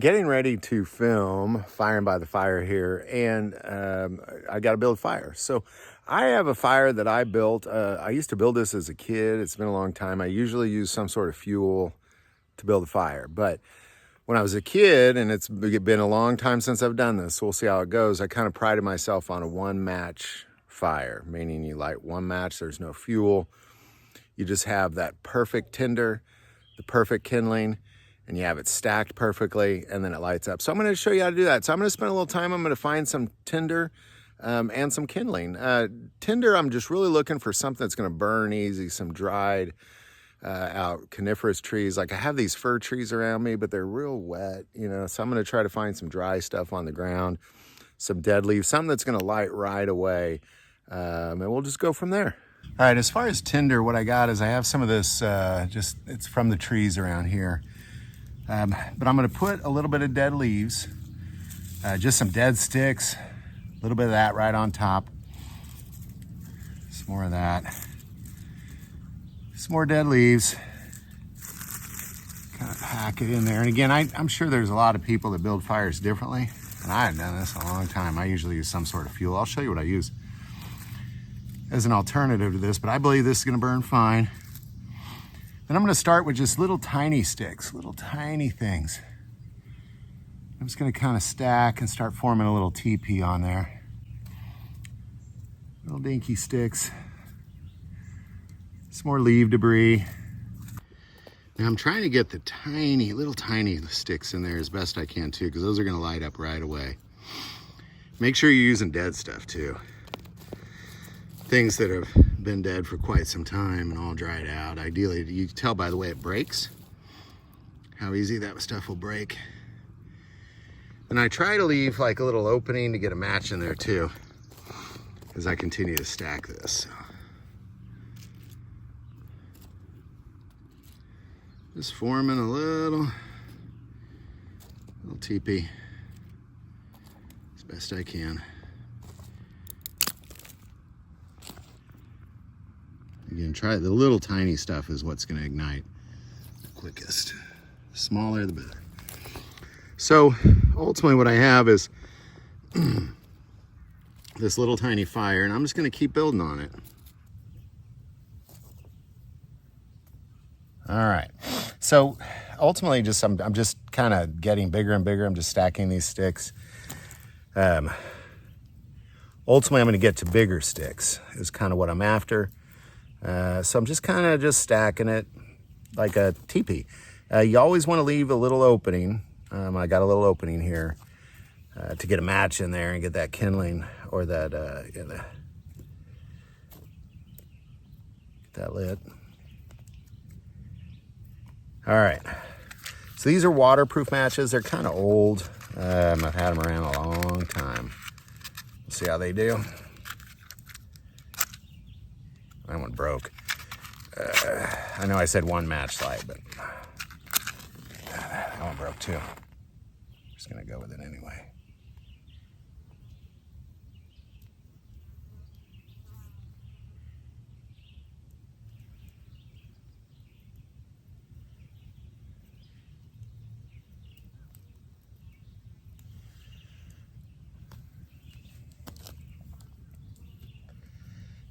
getting ready to film Firing by the Fire here, and I got to build fire. So I have a fire that I built. I used to build this as a kid. It's been a long time. I usually use some sort of fuel to build a fire. But when I was a kid, and it's been a long time since I've done this, so we'll see how it goes, I kind of prided myself on a one match fire, meaning you light one match, there's no fuel. You just have that perfect tinder, the perfect kindling, and you have it stacked perfectly, and then it lights up. So I'm going to show you how to do that. So I'm going to spend a little time. I'm going to find some tinder and some kindling. Tinder, I'm just really looking for something that's going to burn easy, some dried out coniferous trees. Like I have these fir trees around me, but they're real wet, you know, so I'm going to try to find some dry stuff on the ground, some dead leaves, something that's going to light right away, and we'll just go from there. All right, as far as tinder, what I got is I have some of this, it's from the trees around here. But I'm going to put a little bit of dead leaves, just some dead sticks, a little bit of that right on top. Some more of that. Some more dead leaves. Kind of pack it in there. And again, I'm sure there's a lot of people that build fires differently. And I have done this a long time. I usually use some sort of fuel. I'll show you what I use as an alternative to this, but I believe this is going to burn fine. Then I'm going to start with just little tiny sticks, little tiny things. I'm just going to kind of stack and start forming a little teepee on there. Little dinky sticks. Some more leaf debris. Now I'm trying to get the little tiny sticks in there as best I can too, because those are going to light up right away. Make sure you're using dead stuff too. Things that have been dead for quite some time and all dried out. Ideally, you can tell by the way it breaks how easy that stuff will break. And I try to leave like a little opening to get a match in there too, as I continue to stack this. Just forming a little teepee as best I can. Again, try the little tiny stuff is what's going to ignite the quickest. The smaller, the better. So ultimately what I have is this little tiny fire, and I'm just going to keep building on it. All right. So ultimately I'm just kind of getting bigger and bigger. I'm just stacking these sticks. Ultimately I'm going to get to bigger sticks is kind of what I'm after. So I'm just kind of stacking it like a teepee. You always want to leave a little opening. I got a little opening here to get a match in there and get that kindling or that get that lit. All right. So these are waterproof matches. They're kind of old. I've had them around a long time. Let's see how they do. That one broke. I know I said one match light, but that one broke too. I'm just gonna go with it anyway.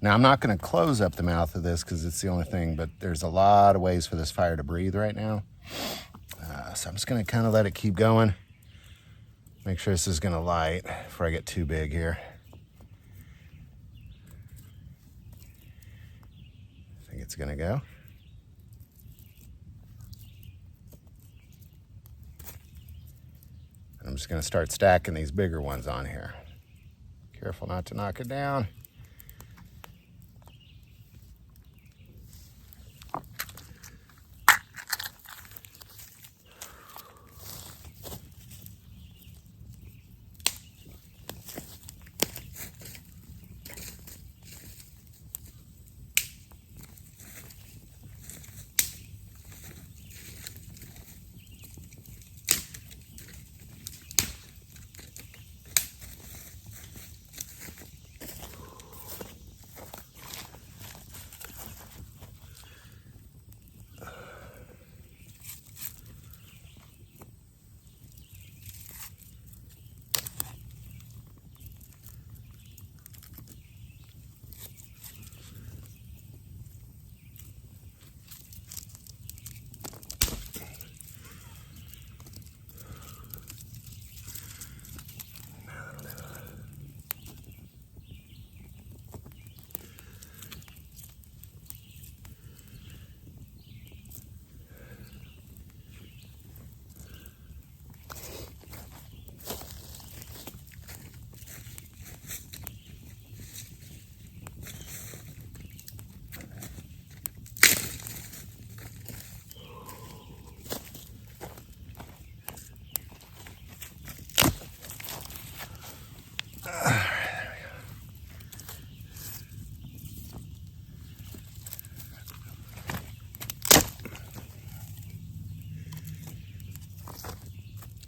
Now, I'm not going to close up the mouth of this because it's the only thing, but there's a lot of ways for this fire to breathe right now. So I'm just going to kind of let it keep going. Make sure this is going to light before I get too big here. I think it's going to go. And I'm just going to start stacking these bigger ones on here. Careful not to knock it down.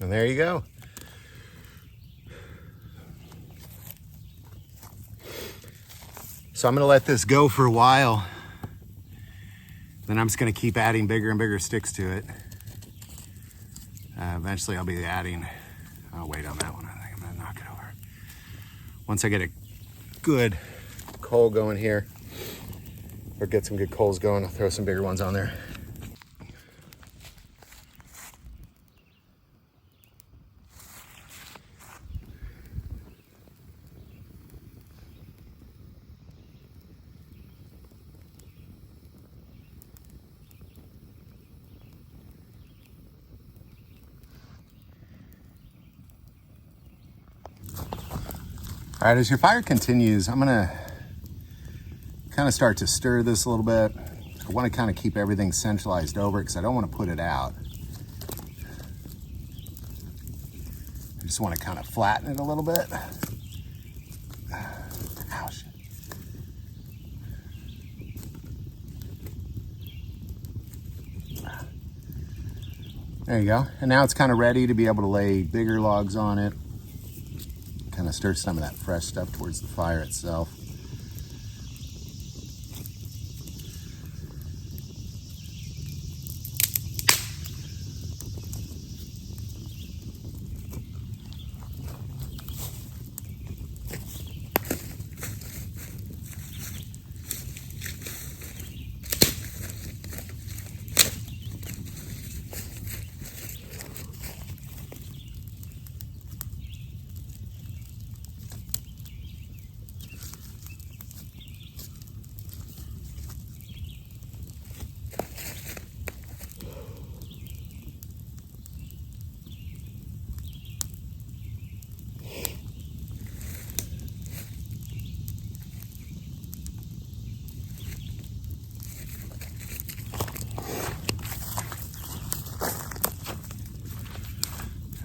And there you go. So I'm gonna let this go for a while. Then I'm just gonna keep adding bigger and bigger sticks to it. Eventually I'll be adding, I'll wait on that one. I think I'm gonna knock it over. Once I get a good coal going here, or get some good coals going, I'll throw some bigger ones on there. All right, as your fire continues, I'm gonna kind of start to stir this a little bit. I want to kind of keep everything centralized over because I don't want to put it out. I just want to kind of flatten it a little bit. Ouch. There you go. And now it's kind of ready to be able to lay bigger logs on it. Kind of stir some of that fresh stuff towards the fire itself.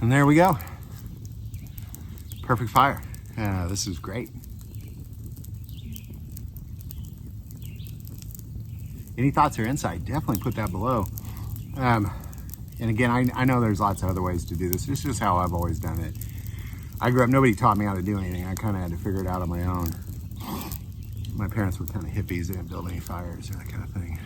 And there we go. Perfect fire. This is great. Any thoughts or insight, definitely put that below. And again, I know there's lots of other ways to do this. It's just how I've always done it. I grew up, nobody taught me how to do anything. I kind of had to figure it out on my own. My parents were kind of hippies. They didn't build any fires or that kind of thing.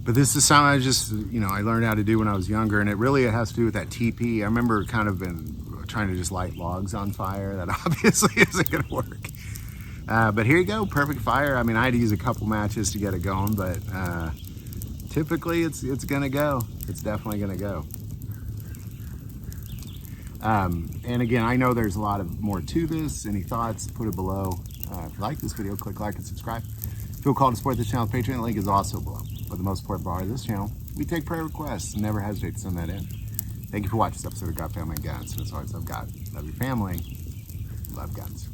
But this is something I just, I learned how to do when I was younger, and it has to do with that TP. I remember kind of been trying to just light logs on fire. That obviously isn't gonna work. But here you go, perfect fire. I mean, I had to use a couple matches to get it going, but typically it's gonna go. It's definitely gonna go. And again, I know there's a lot of more to this. Any thoughts, put it below. If you like this video, click like and subscribe. Feel called to support this channel. Patreon link is also below. But the most important part of this channel, we take prayer requests and never hesitate to send that in. Thank you for watching this episode of God, Family, and Guns. And as always, love God, love your family, love guns.